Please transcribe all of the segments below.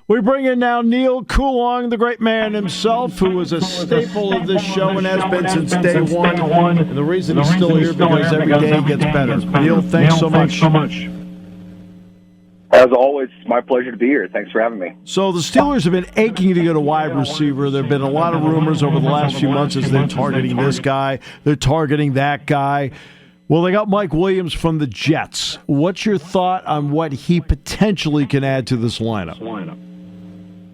We bring in now Neal Coolong, the great man himself, who is a staple of this show and has been since day one. And the reason he's still here because every day gets better. Neal, thanks so much. As always, it's my pleasure to be here. Thanks for having me. So the Steelers have been aching to get a wide receiver. There have been a lot of rumors over the last few months as they're targeting this guy, they're targeting that guy. Well, they got Mike Williams from the Jets. What's your thought on what he potentially can add to this lineup?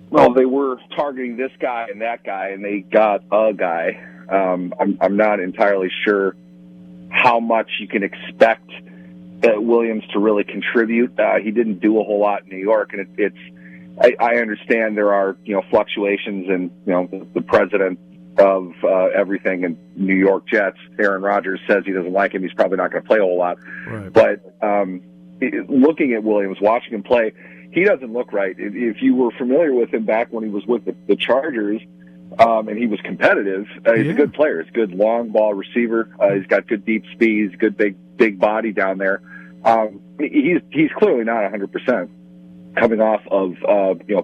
Well, they were targeting this guy and that guy, and they got a guy. I'm not entirely sure how much you can expect Williams to really contribute. He didn't do a whole lot in New York, and I understand there are fluctuations, and the president of everything in New York Jets, Aaron Rodgers, says he doesn't like him. He's probably not going to play a whole lot. Right. But looking at Williams, watching him play, he doesn't look right. If you were familiar with him back when he was with the Chargers, and he was competitive, he's a good player. He's a good long ball receiver. He's got good deep speed. He's good big body down there. He's clearly not 100% coming off of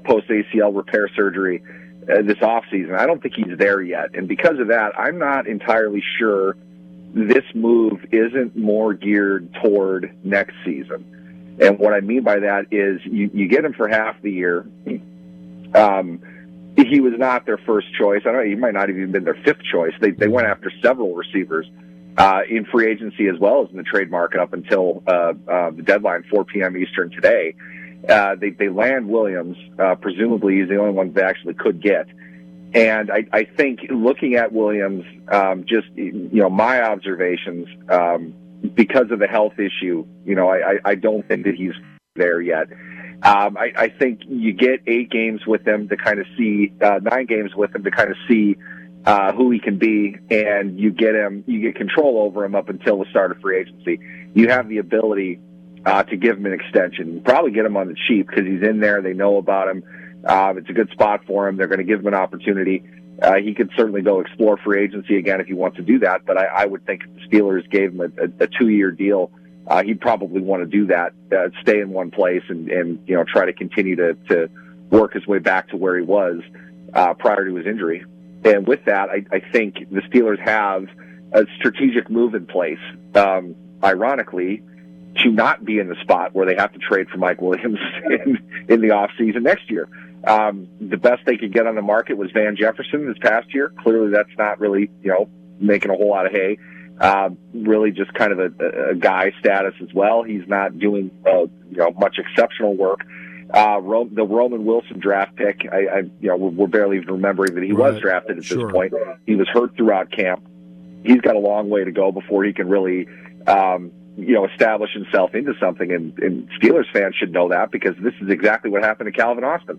post ACL repair surgery this offseason. I don't think he's there yet, and because of that, I'm not entirely sure this move isn't more geared toward next season. And what I mean by that is you get him for half the year. He was not their first choice. I don't know, he might not have even been their fifth choice. They went after several receivers in free agency as well as in the trade market up until the deadline, 4 p.m. Eastern today. They land Williams. Presumably he's the only one they actually could get. And I think looking at Williams, my observations, because of the health issue, I don't think that he's there yet. I think you get 8 games with him to kind of see, 9 games with him to kind of see who he can be, and you get control over him up until the start of free agency. You have the ability to give him an extension, probably get him on the cheap because he's in there. They know about him. It's a good spot for him. They're going to give him an opportunity. He could certainly go explore free agency again if he wants to do that, but I would think if the Steelers gave him a 2-year deal, he'd probably want to do that, stay in one place and try to continue to work his way back to where he was prior to his injury. And with that, I think the Steelers have a strategic move in place, ironically, to not be in the spot where they have to trade for Mike Williams in the offseason next year. The best they could get on the market was Van Jefferson this past year. Clearly that's not really, making a whole lot of hay. Really just kind of a guy status as well. He's not doing, much exceptional work. The Roman Wilson draft pick, we're barely even remembering that he was drafted at this point. He was hurt throughout camp. He's got a long way to go before he can really, establish himself into something. And Steelers fans should know that because this is exactly what happened to Calvin Austin.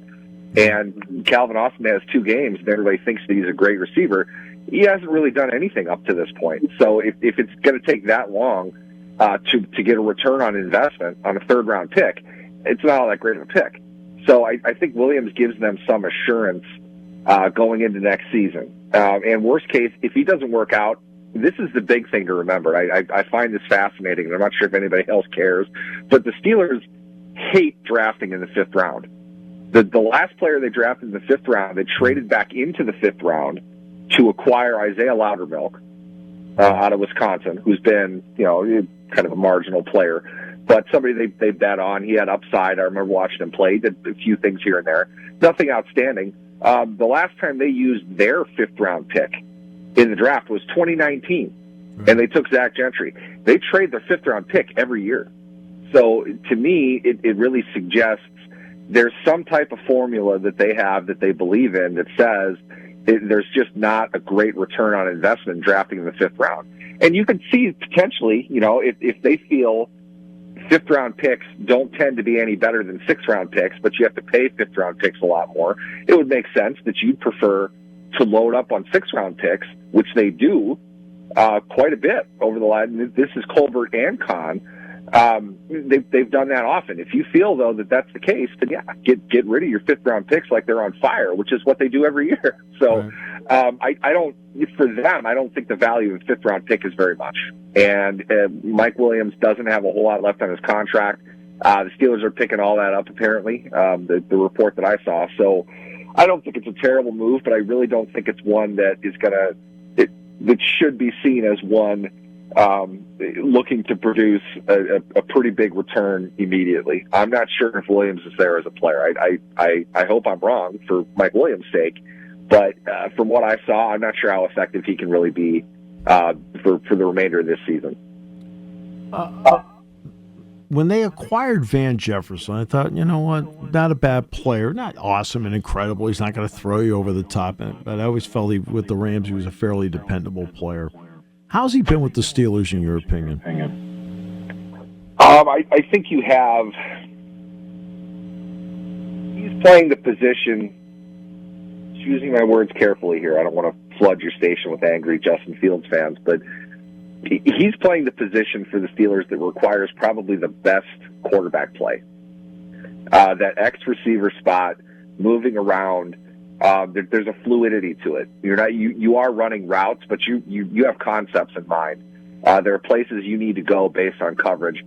And Calvin Austin has 2 games, and everybody thinks that he's a great receiver. He hasn't really done anything up to this point. So if it's going to take that long to get a return on investment on a 3rd-round pick, it's not all that great of a pick. So I think Williams gives them some assurance going into next season. And worst case, if he doesn't work out, this is the big thing to remember. I find this fascinating, and I'm not sure if anybody else cares, but the Steelers hate drafting in the 5th round. The last player they drafted in the 5th round, they traded back into the 5th round to acquire Isaiah Loudermilk out of Wisconsin, who's been, kind of a marginal player, but somebody they bet on. He had upside. I remember watching him play. He did a few things here and there. Nothing outstanding. The last time they used their 5th round pick in the draft was 2019, and they took Zach Gentry. They trade their 5th round pick every year. So to me, it really suggests there's some type of formula that they have that they believe in that says there's just not a great return on investment drafting in the 5th round. And you can see potentially, if they feel 5th round picks don't tend to be any better than 6th round picks, but you have to pay 5th round picks a lot more, it would make sense that you'd prefer to load up on 6th round picks, which they do quite a bit over the last. This is Colbert and Kahn. They've done that often. If you feel though that that's the case, then get rid of your 5th round picks like they're on fire, which is what they do every year. So I don't think the value of the 5th round pick is very much. And Mike Williams doesn't have a whole lot left on his contract. The Steelers are picking all that up, apparently, the report that I saw. So I don't think it's a terrible move, but I really don't think it's one that is that should be seen as one looking to produce a pretty big return immediately. I'm not sure if Williams is there as a player. I hope I'm wrong for Mike Williams' sake, but from what I saw, I'm not sure how effective he can really be for the remainder of this season. When they acquired Van Jefferson, I thought, you know what, not a bad player, not awesome and incredible. He's not going to throw you over the top, but I always felt with the Rams he was a fairly dependable player. How's he been with the Steelers, in your opinion? I think he's playing the position, choosing my words carefully here. I don't want to flood your station with angry Justin Fields fans, but he's playing the position for the Steelers that requires probably the best quarterback play. That X receiver spot, moving around, there's a fluidity to it. You are running routes, but you have concepts in mind. There are places you need to go based on coverage.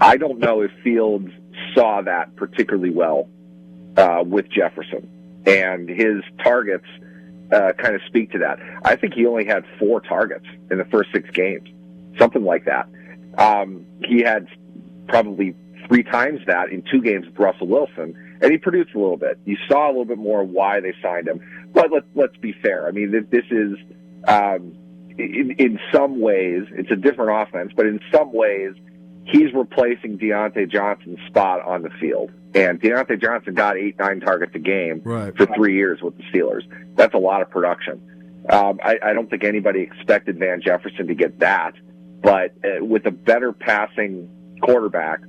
I don't know if Fields saw that particularly well with Jefferson, and his targets kind of speak to that. I think he only had 4 targets in the first 6 games, something like that. He had probably 3 times that in 2 games with Russell Wilson, and he produced a little bit. You saw a little bit more why they signed him. But let's be fair. I mean, this is, in some ways, it's a different offense, but in some ways, he's replacing Deontay Johnson's spot on the field. And Deontay Johnson got 8-9 targets a game for 3 years with the Steelers. That's a lot of production. I don't think anybody expected Van Jefferson to get that. But with a better passing quarterback,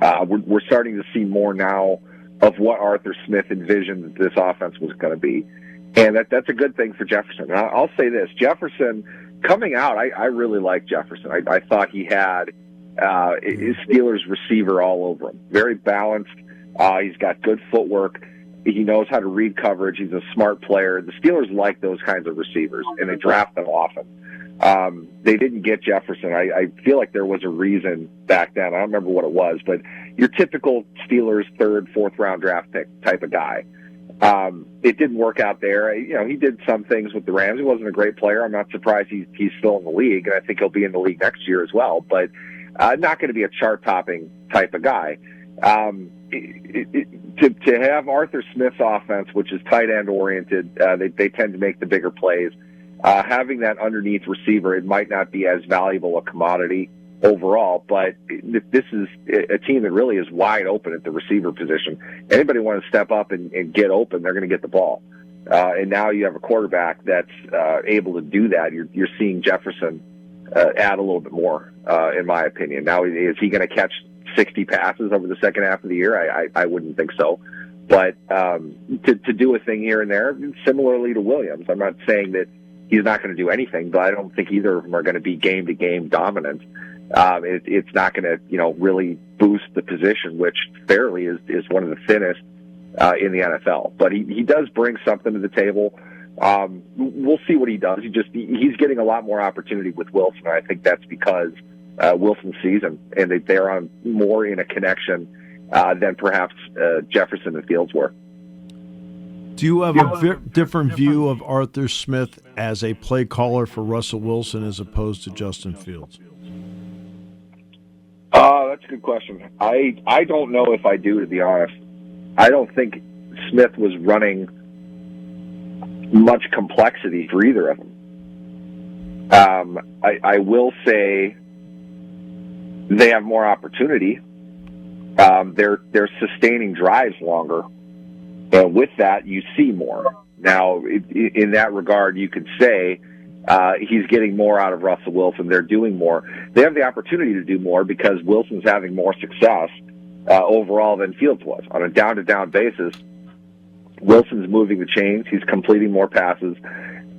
we're starting to see more now of what Arthur Smith envisioned that this offense was going to be. And that's a good thing for Jefferson. And I'll say this, Jefferson, coming out, I really like Jefferson. I thought he had his Steelers receiver all over him. Very balanced. He's got good footwork. He knows how to read coverage. He's a smart player. The Steelers like those kinds of receivers, and they draft them often. They didn't get Jefferson. I feel like there was a reason back then. I don't remember what it was, but your typical Steelers 3rd, 4th round draft pick type of guy. It didn't work out there. He did some things with the Rams. He wasn't a great player. I'm not surprised he's still in the league, and I think he'll be in the league next year as well. But not going to be a chart-topping type of guy. To have Arthur Smith's offense, which is tight end oriented, they tend to make the bigger plays. Having that underneath receiver, it might not be as valuable a commodity overall, but this is a team that really is wide open at the receiver position. Anybody want to step up and get open, they're going to get the ball. And now you have a quarterback that's able to do that. You're seeing Jefferson add a little bit more, in my opinion. Now, is he going to catch 60 passes over the second half of the year? I wouldn't think so. But to do a thing here and there, similarly to Williams, I'm not saying that he's not going to do anything, but I don't think either of them are going to be game-to-game dominant. It's not going to, really boost the position, which fairly is one of the thinnest in the NFL. But he does bring something to the table. We'll see what he does. He's getting a lot more opportunity with Wilson. I think that's because Wilson sees him, and they're on more in a connection than perhaps Jefferson and Fields were. Do you have a different view of Arthur Smith as a play caller for Russell Wilson as opposed to Justin Fields? That's a good question. I don't know if I do, to be honest. I don't think Smith was running much complexity for either of them. I will say they have more opportunity. They're sustaining drives longer. And with that, you see more. Now, in that regard, you could say he's getting more out of Russell Wilson. They're doing more. They have the opportunity to do more because Wilson's having more success overall than Fields was. On a down-to-down basis, Wilson's moving the chains. He's completing more passes.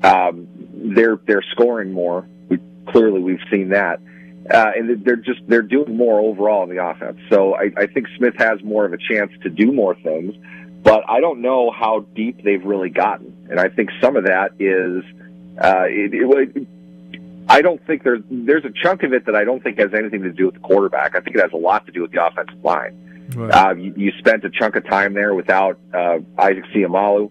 They're scoring more. We've seen that. And they're doing more overall in the offense. So I think Smith has more of a chance to do more things. But I don't know how deep they've really gotten. And I think some of that is, I don't think there's a chunk of it that I don't think has anything to do with the quarterback. I think it has a lot to do with the offensive line. Right. You spent a chunk of time there without Isaac Siamalu.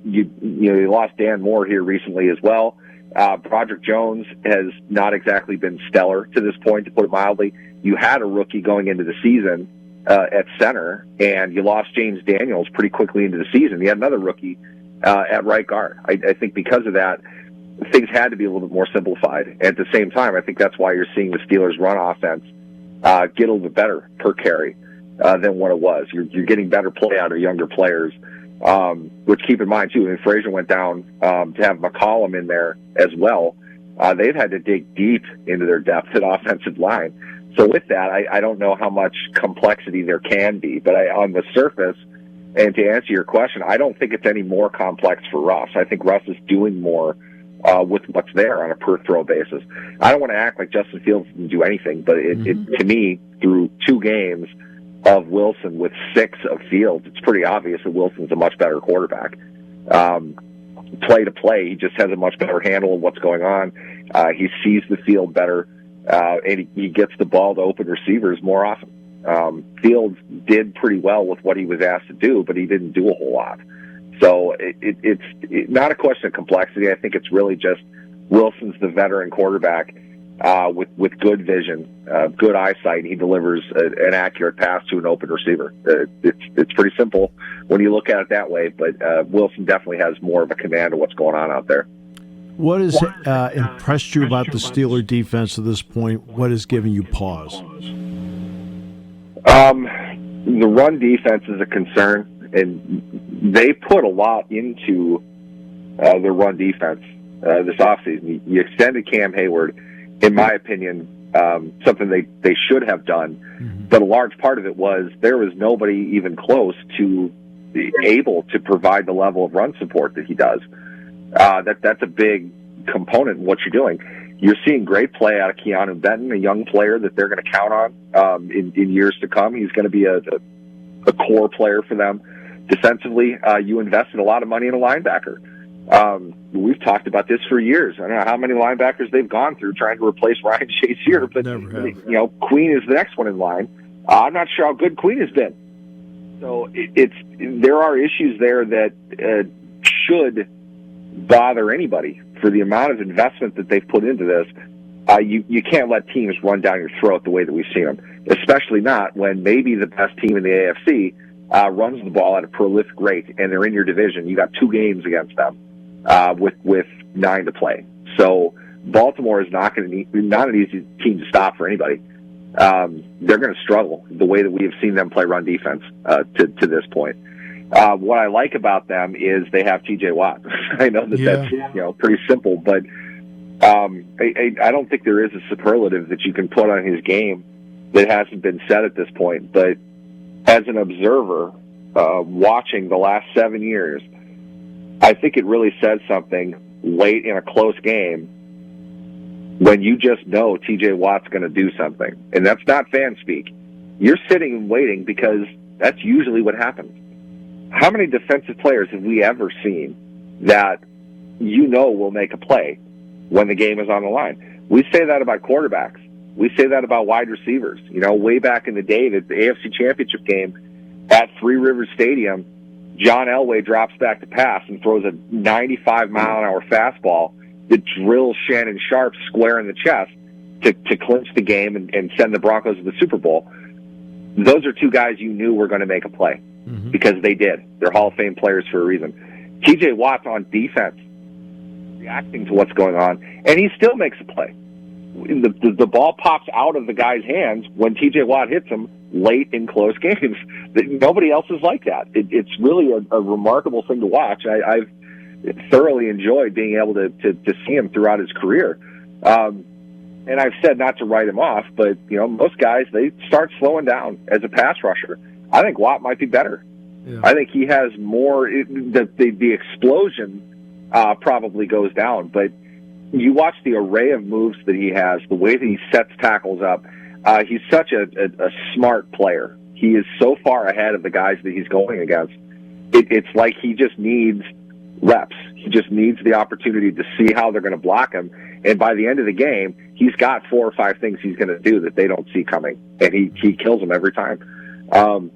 You lost Dan Moore here recently as well. Broderick Jones has not exactly been stellar to this point, to put it mildly. You had a rookie going into the season at center, and you lost James Daniels pretty quickly into the season. You had another rookie at right guard. I think because of that, things had to be a little bit more simplified. At the same time, I think that's why you're seeing the Steelers' run offense get a little bit better per carry than what it was. You're getting better play out of younger players, which keep in mind, too, Frazier went down to have McCollum in there as well. They've had to dig deep into their depth at offensive line. So with that, I don't know how much complexity there can be. But on the surface, and to answer your question, I don't think it's any more complex for Russ. I think Russ is doing more with what's there on a per-throw basis. I don't want to act like Justin Fields didn't do anything, but to me, through 2 games of Wilson with 6 of Fields, it's pretty obvious that Wilson's a much better quarterback. Play to play, he just has a much better handle of what's going on. He sees the field better, and he gets the ball to open receivers more often. Fields did pretty well with what he was asked to do, but he didn't do a whole lot. So it's not a question of complexity. I think it's really just Wilson's the veteran quarterback with good vision, good eyesight, and he delivers an accurate pass to an open receiver. It's pretty simple when you look at it that way, but Wilson definitely has more of a command of what's going on out there. What has impressed you about the Steeler defense at this point? What has given you pause? The run defense is a concern, and they put a lot into their run defense this offseason. You extended Cam Hayward, in my opinion, something they should have done, but a large part of it was there was nobody even close to able to provide the level of run support that he does. That's a big component in what you're doing. You're seeing great play out of Keanu Benton, a young player that they're going to count on in years to come. He's going to be a core player for them. Defensively, you invested a lot of money in a linebacker. We've talked about this for years. I don't know how many linebackers they've gone through trying to replace Ryan Shazier, but Queen is the next one in line. I'm not sure how good Queen has been. So there are issues there that should bother anybody for the amount of investment that they've put into this. You can't let teams run down your throat the way that we've seen them, especially not when maybe the best team in the AFC runs the ball at a prolific rate, and they're in your division. You got 2 games against them with 9 to play. So Baltimore is not an easy team to stop for anybody. They're going to struggle the way that we have seen them play run defense to this point. What I like about them is they have T.J. Watt. I know that's pretty simple, but I don't think there is a superlative that you can put on his game that hasn't been said at this point. But as an observer, watching the last 7 years, I think it really says something late in a close game when you just know T.J. Watt's going to do something. And that's not fan speak. You're sitting and waiting because that's usually what happens. How many defensive players have we ever seen that will make a play when the game is on the line? We say that about quarterbacks. We say that about wide receivers. Way back in the day, the AFC Championship game at Three Rivers Stadium, John Elway drops back to pass and throws a 95-mile-an-hour fastball that drills Shannon Sharp square in the chest to clinch the game and send the Broncos to the Super Bowl. Those are 2 guys you knew were going to make a play because they did. They're Hall of Fame players for a reason. T.J. Watt's on defense, reacting to what's going on, and he still makes a play. The ball pops out of the guy's hands when T.J. Watt hits him late in close games. Nobody else is like that. It's really a remarkable thing to watch. I've thoroughly enjoyed being able to see him throughout his career. And I've said not to write him off, but most guys, they start slowing down as a pass rusher. I think Watt might be better. Yeah. I think he has more. The explosion probably goes down, but you watch the array of moves that he has, the way that he sets tackles up. He's such a smart player. He is so far ahead of the guys that he's going against. It's like he just needs reps. He just needs the opportunity to see how they're going to block him. And by the end of the game, he's got 4 or 5 things he's going to do that they don't see coming, and he kills them every time.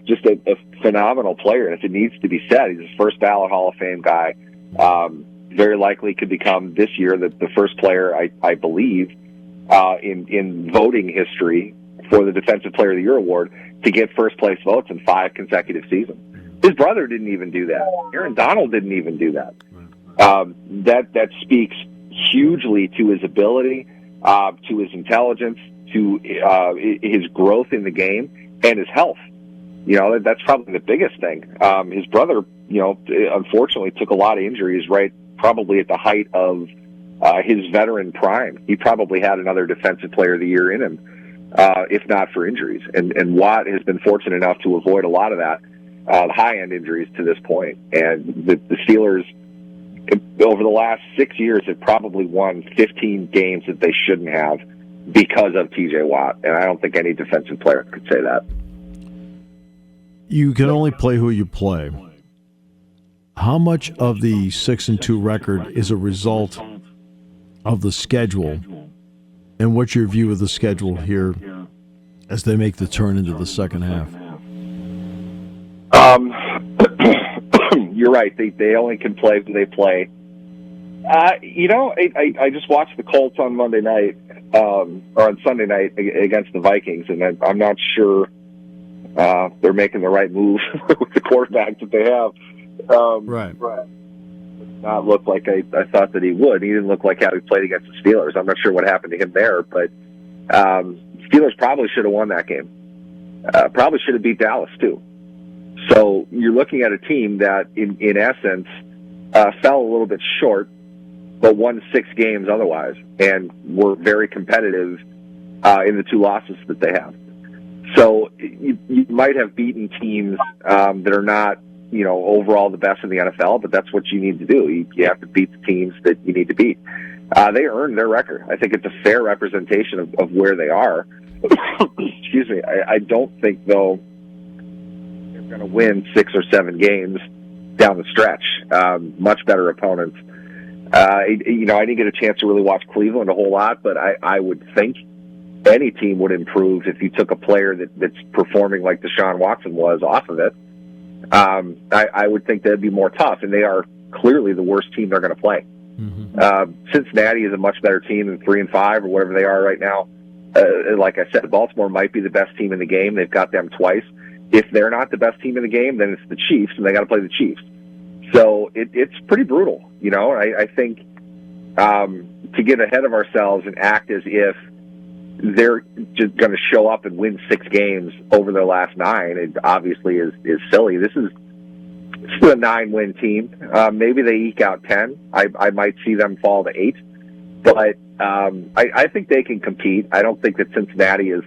Just a phenomenal player. And if it needs to be said, he's a first ballot Hall of Fame guy. Very likely could become this year the first player, I believe, in voting history for the Defensive Player of the Year award to get first place votes in 5 consecutive seasons. His brother didn't even do that. Aaron Donald didn't even do that. That speaks hugely to his ability, to his intelligence, to his growth in the game, and his health. That's probably the biggest thing. His brother, unfortunately took a lot of injuries probably at the height of his veteran prime. He probably had another Defensive Player of the Year in him, if not for injuries. And Watt has been fortunate enough to avoid a lot of that, high-end injuries to this point. And the Steelers, over the last 6 years, have probably won 15 games that they shouldn't have because of T.J. Watt. And I don't think any defensive player could say that. You can only play who you play. How much of the 6-2 record is a result of the schedule? And what's your view of the schedule here as they make the turn into the second half? You're right. They only can play who they play. I just watched the Colts on Monday night, or on Sunday night against the Vikings, and I'm not sure they're making the right move with the quarterback that they have. Right. Not look like I thought that he would. He didn't look like how he played against the Steelers. I'm not sure what happened to him there, but Steelers probably should have won that game. Probably should have beat Dallas too. So you're looking at a team that, in essence, fell a little bit short, but won 6 games otherwise, and were very competitive in the 2 losses that they have. So you might have beaten teams that are not, overall the best in the NFL, but that's what you need to do. You have to beat the teams that you need to beat. They earned their record. I think it's a fair representation of where they are. Excuse me. I don't think, though, they're going to win 6 or 7 games down the stretch. Much better opponents. I didn't get a chance to really watch Cleveland a whole lot, but I would think any team would improve if you took a player that's performing like Deshaun Watson was off of it. I would think that'd be more tough, and they are clearly the worst team they're going to play. Mm-hmm. Cincinnati is a much better team than 3-5 or whatever they are right now. Like I said, Baltimore might be the best team in the game. They've got them twice. If they're not the best team in the game, then it's the Chiefs, and they got to play the Chiefs. So it's pretty brutal. I think to get ahead of ourselves and act as if they're just going to show up and win 6 games over their last 9, it obviously is silly. This is a 9-win team. Maybe they eke out 10. I might see them fall to 8, but I think they can compete. I don't think that Cincinnati is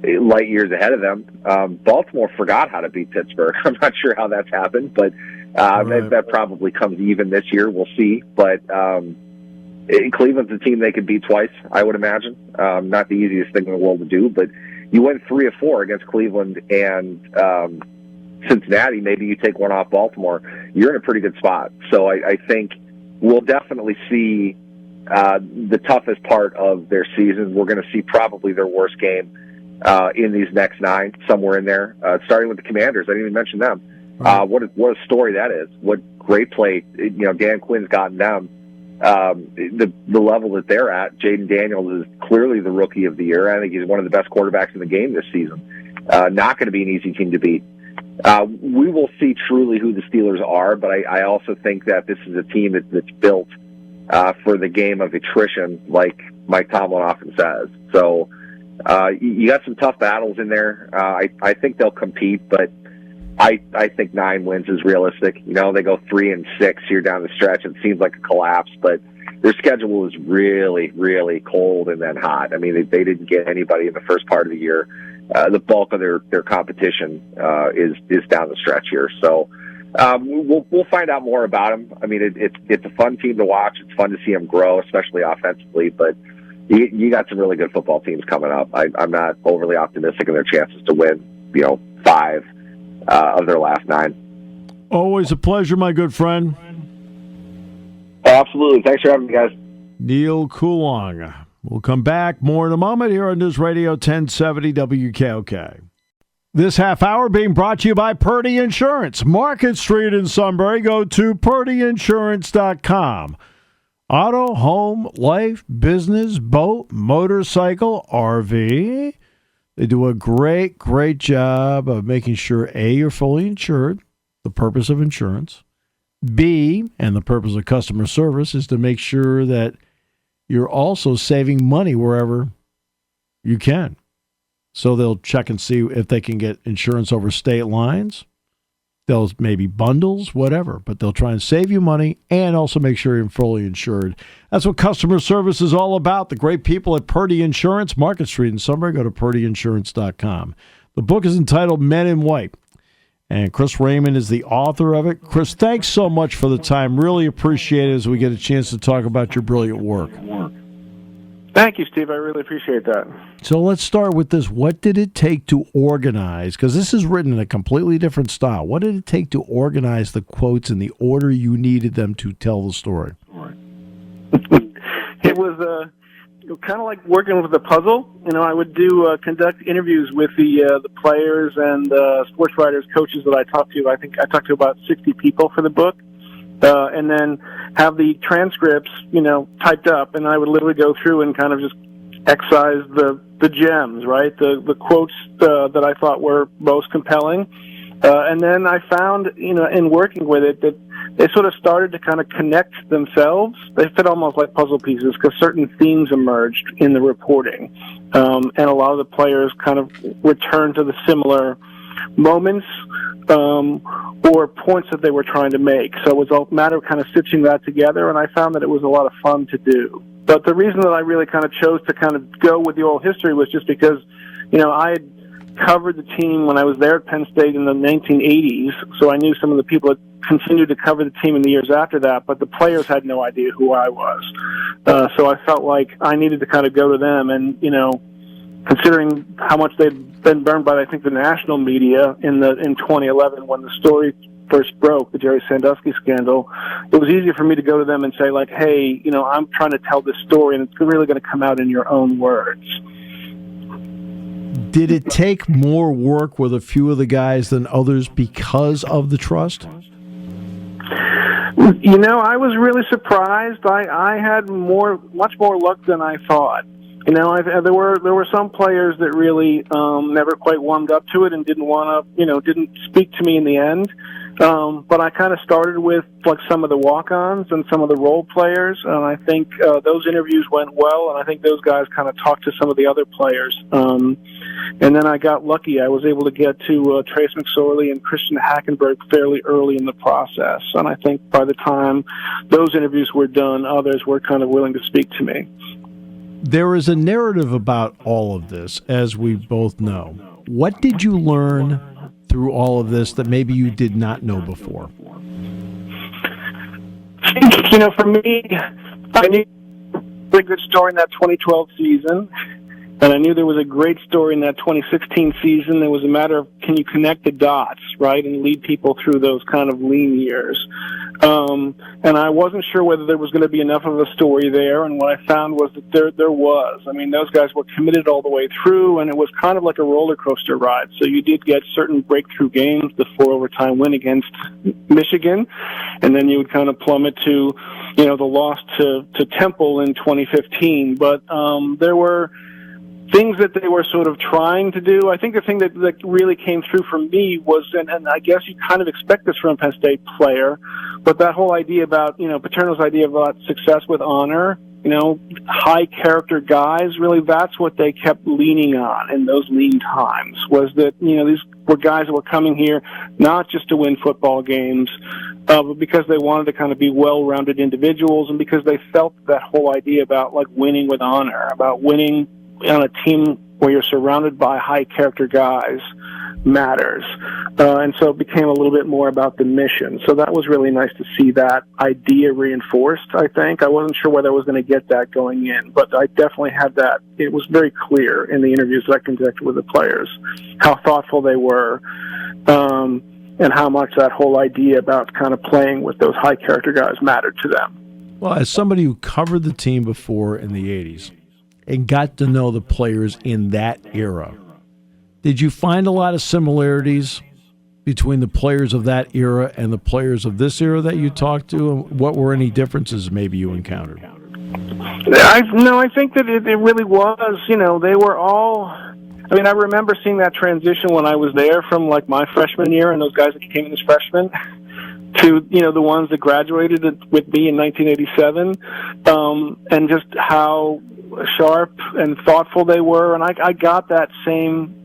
light years ahead of them. Baltimore forgot how to beat Pittsburgh. I'm not sure how that's happened, but that probably comes even this year. We'll see. But Cleveland's a team they could beat twice, I would imagine. Not the easiest thing in the world to do, but you win 3 of 4 against Cleveland and Cincinnati. Maybe you take one off Baltimore. You're in a pretty good spot. So I think we'll definitely see the toughest part of their season. We're going to see probably their worst game in these next 9, somewhere in there, starting with the Commanders. I didn't even mention them. What a story that is. What great play. Dan Quinn's gotten them. The level that they're at, Jaden Daniels is clearly the rookie of the year. I think he's one of the best quarterbacks in the game this season. Not going to be an easy team to beat. We will see truly who the Steelers are, but I also think that this is a team that's built for the game of attrition, like Mike Tomlin often says. So you got some tough battles in there. I think they'll compete, but I think 9 wins is realistic. They go 3-6 here down the stretch. It seems like a collapse, but their schedule is really, really cold and then hot. I mean, they didn't get anybody in the first part of the year. The bulk of their competition is down the stretch here. So we'll find out more about them. I mean, it's a fun team to watch. It's fun to see them grow, especially offensively. But you got some really good football teams coming up. I'm not overly optimistic in their chances to win, 5 of their last 9. Always a pleasure, my good friend. Absolutely. Thanks for having me, guys. Neal Coolong. We'll come back more in a moment here on News Radio 1070 WKOK. This half hour being brought to you by Purdy Insurance. Market Street in Sunbury. Go to purdyinsurance.com. Auto, home, life, business, boat, motorcycle, RV. They do a great, great job of making sure, A, you're fully insured, the purpose of insurance. B, and the purpose of customer service is to make sure that you're also saving money wherever you can. So they'll check and see if they can get insurance over state lines. They'll maybe bundles, whatever, but they'll try and save you money and also make sure you're fully insured. That's what customer service is all about. The great people at Purdy Insurance, Market Street in Sunbury. Go to purdyinsurance.com. The book is entitled Men in White, and Chris Raymond is the author of it. Chris, thanks so much for the time. Really appreciate it as we get a chance to talk about your brilliant work. Thank you, Steve. I really appreciate that. So let's start with this. What did it take to organize? Because this is written in a completely different style. What did it take to organize the quotes in the order you needed them to tell the story? It was kind of like working with a puzzle. I would conduct interviews with the players and sports writers, coaches that I talked to. I think I talked to about 60 people for the book. And then have the transcripts, typed up, and I would literally go through and kind of just excise the gems, right? The quotes that I thought were most compelling. And then I found, in working with it, that they sort of started to kind of connect themselves. They fit almost like puzzle pieces because certain themes emerged in the reporting. And a lot of the players kind of returned to the similar moments or points that they were trying to make. So it was a matter of kind of stitching that together, and I found that it was a lot of fun to do. But the reason that I really kind of chose to kind of go with the oral history was just because, I had covered the team when I was there at Penn State in the 1980s, so I knew some of the people that continued to cover the team in the years after that, but the players had no idea who I was. So I felt like I needed to kind of go to them and, considering how much they'd been burned by, I think, the national media in 2011 when the story first broke, the Jerry Sandusky scandal, it was easier for me to go to them and say, like, hey, I'm trying to tell this story, and it's really going to come out in your own words. Did it take more work with a few of the guys than others because of the trust? I was really surprised. I had much more luck than I thought. There were some players that really never quite warmed up to it and didn't speak to me in the end. But I kind of started with like some of the walk-ons and some of the role players, and I think those interviews went well, and I think those guys kind of talked to some of the other players. And then I got lucky. I was able to get to Trace McSorley and Christian Hackenberg fairly early in the process, and I think by the time those interviews were done, others were kind of willing to speak to me. There is a narrative about all of this, as we both know. What did you learn through all of this that maybe you did not know before? For me, I knew a good story in that 2012 season, and I knew there was a great story in that 2016 season. It was a matter of, can you connect the dots, right, and lead people through those kind of lean years. And I wasn't sure whether there was going to be enough of a story there, and what I found was that there was. I mean, those guys were committed all the way through, and it was kind of like a roller coaster ride. So you did get certain breakthrough games, the 4-overtime win against Michigan, and then you would kind of plummet to, the loss to Temple in 2015. But there were things that they were sort of trying to do. I think the thing that really came through for me was, and I guess you kind of expect this from a Penn State player, but that whole idea about, Paterno's idea about success with honor, high character guys, really that's what they kept leaning on in those lean times, was that, these were guys that were coming here not just to win football games, but because they wanted to kind of be well-rounded individuals, and because they felt that whole idea about like winning with honor, about winning on a team where you're surrounded by high character guys matters. And so it became a little bit more about the mission. So that was really nice to see that idea reinforced, I think. I wasn't sure whether I was going to get that going in, but I definitely had that. It was very clear in the interviews that I conducted with the players, how thoughtful they were, and how much that whole idea about kind of playing with those high character guys mattered to them. Well, as somebody who covered the team before in the 80s and got to know the players in that era, did you find a lot of similarities between the players of that era and the players of this era that you talked to? And what were any differences maybe you encountered? I think that it really was, they were all, I remember seeing that transition when I was there from like my freshman year and those guys that came in as freshmen to, the ones that graduated with me in 1987, and just how sharp and thoughtful they were. And I got that same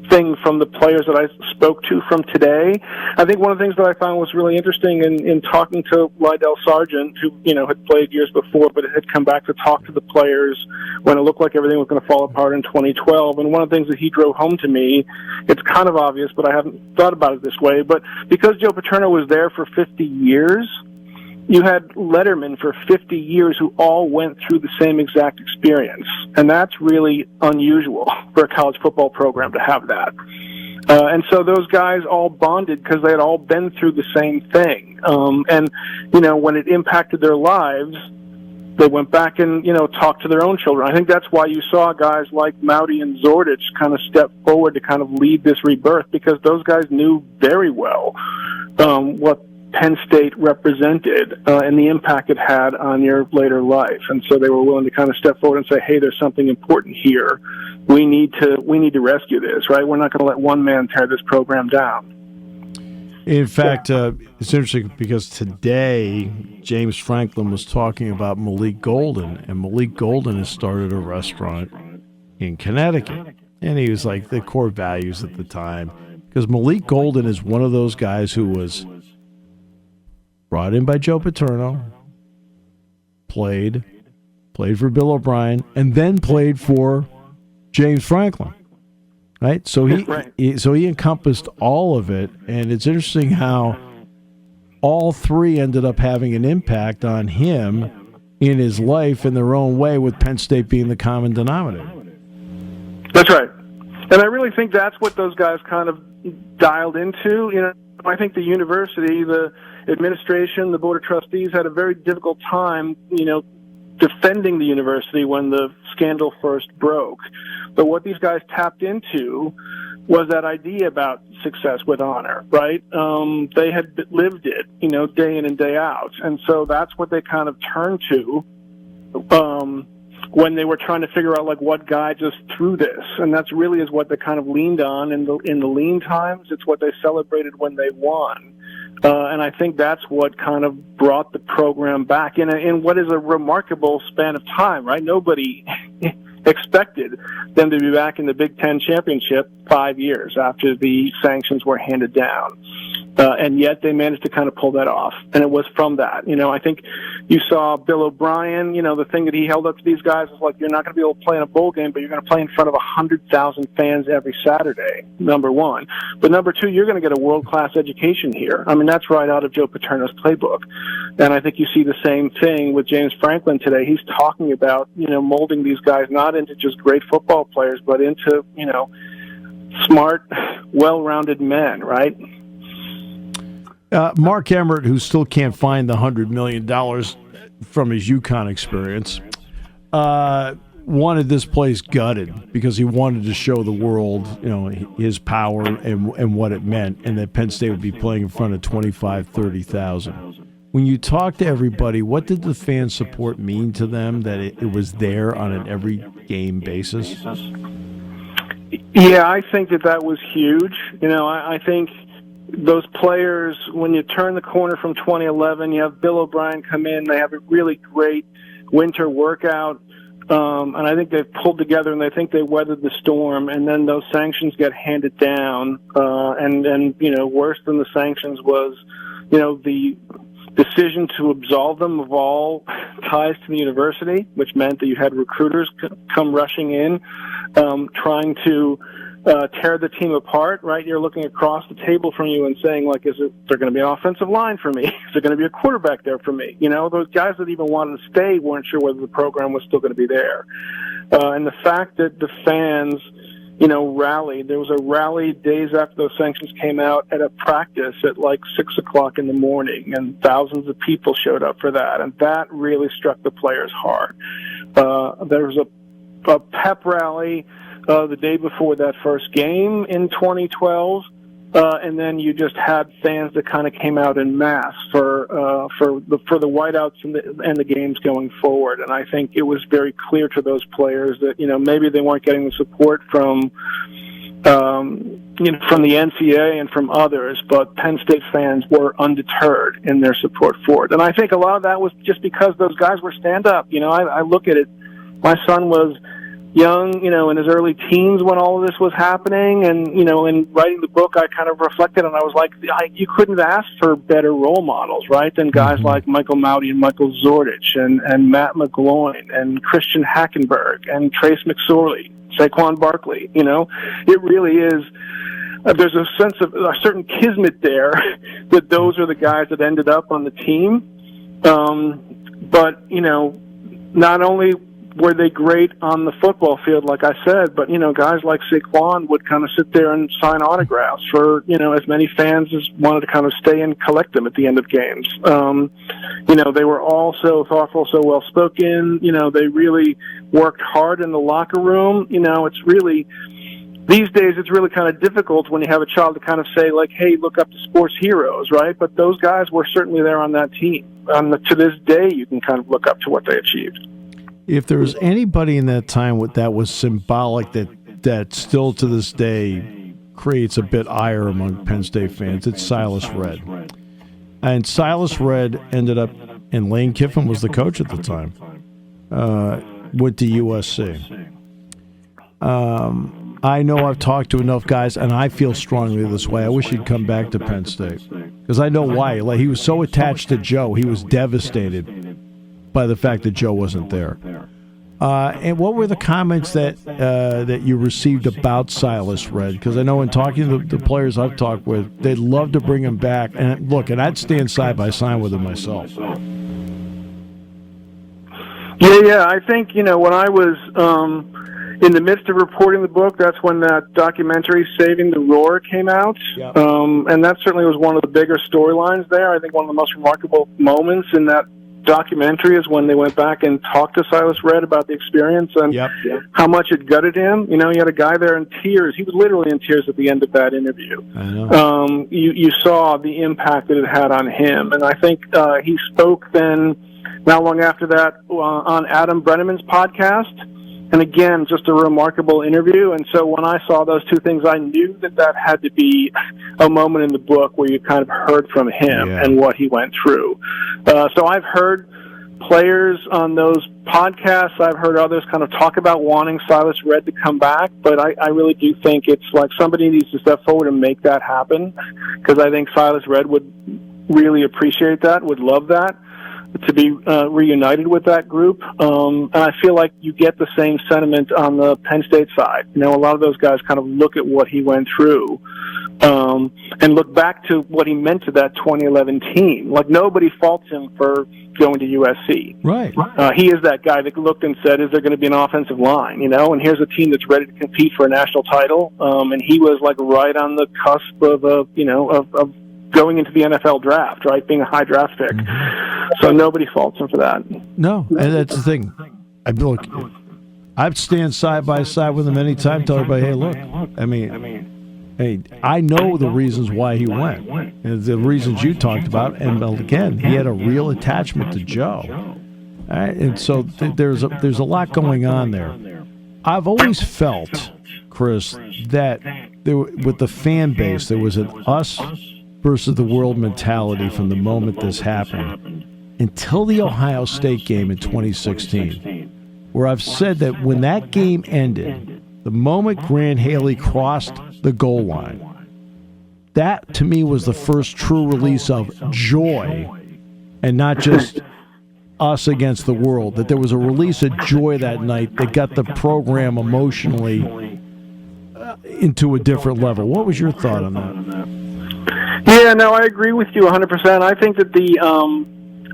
thing from the players that I spoke to from today. I think one of the things that I found was really interesting in talking to Lydell Sargent, who, had played years before, but had come back to talk to the players when it looked like everything was going to fall apart in 2012. And one of the things that he drove home to me, it's kind of obvious, but I haven't thought about it this way, but because Joe Paterno was there for 50 years, you had Letterman for 50 years who all went through the same exact experience. And that's really unusual for a college football program to have that. And so those guys all bonded because they had all been through the same thing. And when it impacted their lives, they went back and, talked to their own children. I think that's why you saw guys like Mauti and Zordich kind of step forward to kind of lead this rebirth, because those guys knew very well what Penn State represented and the impact it had on your later life. And so they were willing to kind of step forward and say, hey, there's something important here. We need to rescue this, right? We're not going to let one man tear this program down. In fact, it's interesting because today James Franklin was talking about Malik Golden, and Malik Golden has started a restaurant in Connecticut. And he was like the core values at the time, because Malik Golden is one of those guys who was brought in by Joe Paterno, played for Bill O'Brien, and then played for James Franklin. Right? So he encompassed all of it, and it's interesting how all three ended up having an impact on him in his life in their own way, with Penn State being the common denominator. That's right. And I really think that's what those guys kind of dialed into. I think the university, the administration, the board of trustees had a very difficult time, defending the university when the scandal first broke. But what these guys tapped into was that idea about success with honor, right? They had lived it, day in and day out. And so that's what they kind of turned to when they were trying to figure out, like, what guides us through this. And that's really is what they kind of leaned on in the lean times. It's what they celebrated when they won. And I think that's what kind of brought the program back in what is a remarkable span of time, right? Nobody expected them to be back in the Big Ten championship 5 years after the sanctions were handed down. And yet they managed to kind of pull that off. And it was from that. I think you saw Bill O'Brien, the thing that he held up to these guys is like, you're not going to be able to play in a bowl game, but you're going to play in front of 100,000 fans every Saturday, number one. But number two, you're going to get a world-class education here. That's right out of Joe Paterno's playbook. And I think you see the same thing with James Franklin today. He's talking about, molding these guys not into just great football players, but into, smart, well-rounded men, right? Mark Emmert, who still can't find the $100 million from his UConn experience, wanted this place gutted because he wanted to show the world, his power and what it meant, and that Penn State would be playing in front of 25,000, 30,000. When you talk to everybody, what did the fan support mean to them, that it was there on an every game basis? Yeah, I think that was huge. I think those players, when you turn the corner from 2011, you have Bill O'Brien come in, they have a really great winter workout, and I think they've pulled together and they think they weathered the storm, and then those sanctions get handed down, and worse than the sanctions was, the decision to absolve them of all ties to the university, which meant that you had recruiters come rushing in, trying to tear the team apart, right? You're looking across the table from you and saying, like, is there going to be an offensive line for me? Is there going to be a quarterback there for me? Those guys that even wanted to stay weren't sure whether the program was still going to be there. And the fact that the fans rally. There was a rally days after those sanctions came out at a practice at like 6 o'clock in the morning, and thousands of people showed up for that, and that really struck the players hard. There was a pep rally the day before that first game in 2012. And then you just had fans that kind of came out en masse for the whiteouts and the games going forward. And I think it was very clear to those players that maybe they weren't getting the support from from the NCAA and from others, but Penn State fans were undeterred in their support for it. And I think a lot of that was just because those guys were stand up. I look at it. My son was young, in his early teens when all of this was happening, and in writing the book, I kind of reflected, and I was like, you couldn't have asked for better role models, right? Than guys like Michael Mauti and Michael Zordich and Matt McGloin and Christian Hackenberg and Trace McSorley, Saquon Barkley. It really is. There's a sense of a certain kismet there that those are the guys that ended up on the team. But not only were they great on the football field, like I said, but, guys like Saquon would kind of sit there and sign autographs for, as many fans as wanted to kind of stay and collect them at the end of games. They were all so thoughtful, so well-spoken. They really worked hard in the locker room. It's really, these days it's really kind of difficult when you have a child to kind of say, like, hey, look up to sports heroes, right? But those guys were certainly there on that team. To this day, you can kind of look up to what they achieved. If there was anybody in that time that was symbolic that still to this day creates a bit ire among Penn State fans, it's Silas Redd. And Silas Redd ended up, and Lane Kiffin was the coach at the time, went to USC. I know I've talked to enough guys, and I feel strongly this way. I wish he'd come back to Penn State. Because I know why. Like, he was so attached to Joe, he was devastated by the fact that Joe wasn't there. And what were the comments that you received about Silas Redd? Because I know in talking to the players I've talked with, they'd love to bring him back. And look, and I'd stand side by side with him myself. Yeah. I think, when I was in the midst of reporting the book, that's when that documentary, Saving the Roar, came out. Yep. And that certainly was one of the bigger storylines there. I think one of the most remarkable moments in that documentary is when they went back and talked to Silas Redd about the experience and how much it gutted him. You had a guy there in tears. He was literally in tears at the end of that interview. I know. You saw the impact that it had on him. And I think he spoke then, not long after that, on Adam Brenneman's podcast. And again, just a remarkable interview. And so when I saw those two things, I knew that had to be a moment in the book where you kind of heard from him and what he went through. So I've heard players on those podcasts. I've heard others kind of talk about wanting Silas Redd to come back. But I really do think it's like somebody needs to step forward and make that happen, because I think Silas Redd would really appreciate that, would love that, to be reunited with that group. And I feel like you get the same sentiment on the Penn State side. A lot of those guys kind of look at what he went through and look back to what he meant to that 2011 team. Like, nobody faults him for going to USC. Right. He is that guy that looked and said, is there going to be an offensive line? And here's a team that's ready to compete for a national title. And he was like right on the cusp of of going into the NFL draft, right? Being a high draft pick. Mm-hmm. So nobody faults him for that. No, and that's the thing. I'd stand side by side with him anytime, tell everybody, hey, look, hey, I know the reasons why he went, and the reasons you talked about, and again, he had a real attachment to Joe. All right? And so there's a lot going on there. I've always felt, Chris, that with the fan base, there was an us versus the world mentality from the moment this happened until the Ohio State game in 2016, where I've said that when that game ended, the moment Grant Haley crossed the goal line, that to me was the first true release of joy, and not just us against the world, that there was a release of joy that night that got the program emotionally into a different level. What was your thought on that? Yeah, no, I agree with you 100%. I think that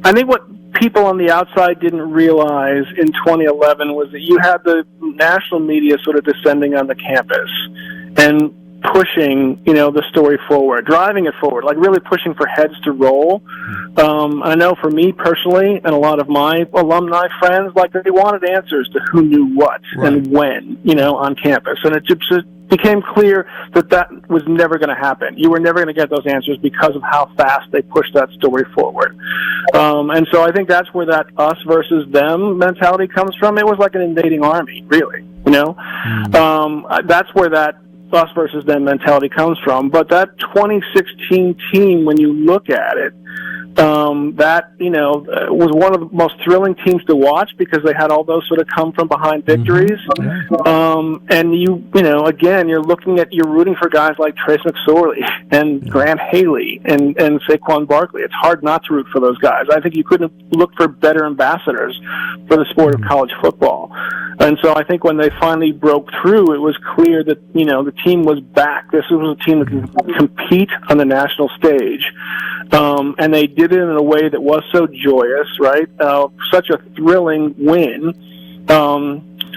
I think what people on the outside didn't realize in 2011 was that you had the national media sort of descending on the campus and pushing, the story forward, driving it forward, like really pushing for heads to roll. I know for me personally and a lot of my alumni friends, like they wanted answers to who knew what and when, on campus. And it just became clear that was never going to happen. You were never going to get those answers because of how fast they pushed that story forward. And so I think that's where that us versus them mentality comes from. It was like an invading army, really, that's where that us versus them mentality comes from. But that 2016 team, when you look at it, that was one of the most thrilling teams to watch because they had all those sort of come from behind victories. And you're rooting for guys like Trace McSorley and Grant Haley and Saquon Barkley. It's hard not to root for those guys. I think you couldn't look for better ambassadors for the sport of college football. And so I think when they finally broke through, it was clear that the team was back. This was a team that could compete on the national stage. And they did it in a way that was so joyous, right? Such a thrilling win.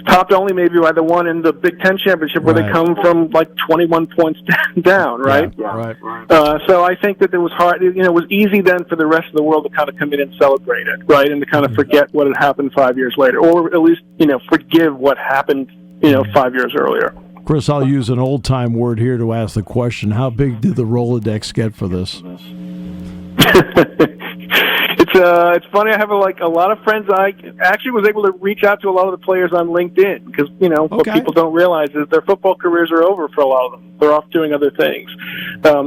Topped only maybe by the one in the Big Ten championship where they come from like 21 points down, right? So I think that it was hard. It was easy then for the rest of the world to kind of come in and celebrate it, right? And to kind of forget what had happened 5 years later, or at least, forgive what happened, 5 years earlier. Chris, I'll use an old-time word here to ask the question. How big did the Rolodex get for this? It's funny. I have a lot of friends. I actually was able to reach out to a lot of the players on LinkedIn because what people don't realize is their football careers are over for a lot of them. They're off doing other things.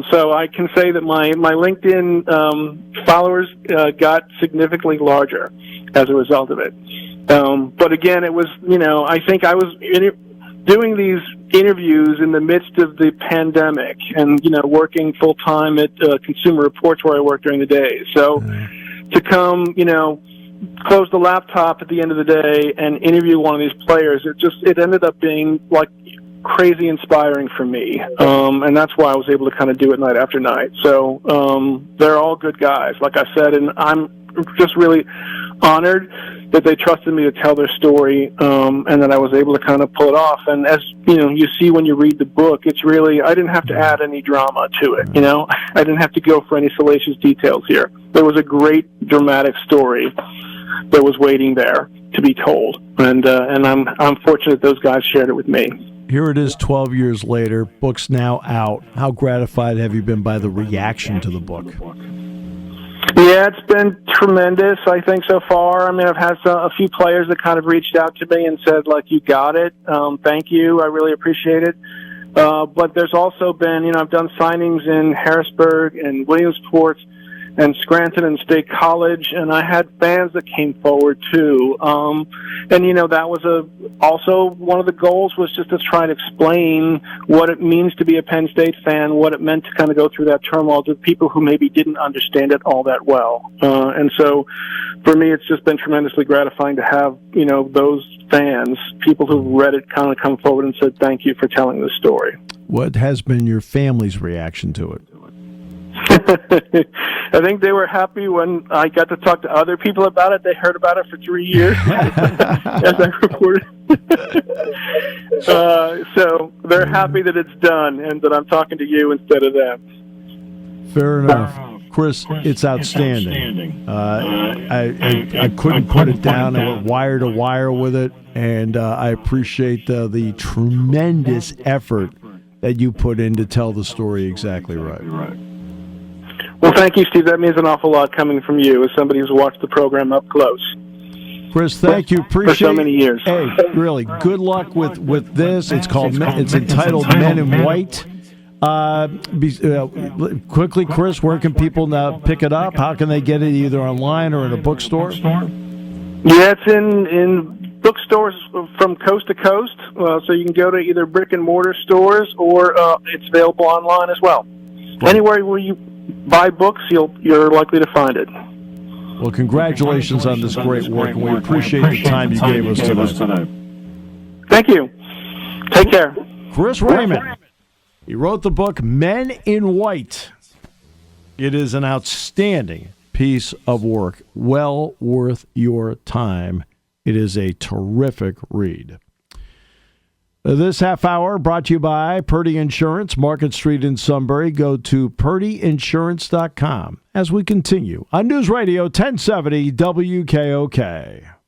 So I can say that my LinkedIn followers got significantly larger as a result of it. But again, it was I think I was doing these interviews in the midst of the pandemic and, working full time at Consumer Reports where I worked during the day. So to come, close the laptop at the end of the day and interview one of these players, it ended up being like crazy inspiring for me. And that's why I was able to kind of do it night after night. So they're all good guys, like I said, and I'm just really honored that they trusted me to tell their story, and that I was able to kind of pull it off. And as you see when you read the book, it's really, I didn't have to add any drama to it. I didn't have to go for any salacious details here. There was a great dramatic story that was waiting there to be told, and I'm fortunate those guys shared it with me. Here it is 12 years later, book's now out. How gratified have you been by the reaction to the book? Yeah, it's been tremendous, I think, so far. I mean, I've had a few players that kind of reached out to me and said, you got it. Thank you. I really appreciate it. But there's also been, I've done signings in Harrisburg and Williamsport and Scranton and State College, and I had fans that came forward too. And that was also one of the goals was just to try and explain what it means to be a Penn State fan, what it meant to kind of go through that turmoil to people who maybe didn't understand it all that well. And so for me, it's just been tremendously gratifying to have, those fans, people who've read it, kind of come forward and said, thank you for telling this story. What has been your family's reaction to it? I think they were happy when I got to talk to other people about it. They heard about it for 3 years as I reported. So they're happy that it's done and that I'm talking to you instead of them. Fair enough. Chris, it's outstanding. I couldn't put it down. I went wire to wire with it, and I appreciate the tremendous effort that you put in to tell the story exactly right. Well, thank you, Steve. That means an awful lot coming from you as somebody who's watched the program up close. Chris, thank you. Appreciate for so many years. Hey, really, good luck with this. It's entitled Men in White. Quickly, Chris, where can people now pick it up? How can they get it either online or in a bookstore? Yeah, it's in bookstores from coast to coast. So you can go to either brick and mortar stores or it's available online as well. Anywhere where you buy books, you're likely to find it. Well, congratulations on this great work, and we appreciate the time you gave us today. Thank you. Take care. Chris Raymond. He wrote the book Men in White. It is an outstanding piece of work. Well worth your time. It is a terrific read. This half hour brought to you by Purdy Insurance, Market Street in Sunbury. Go to purdyinsurance.com as we continue on News Radio 1070 WKOK.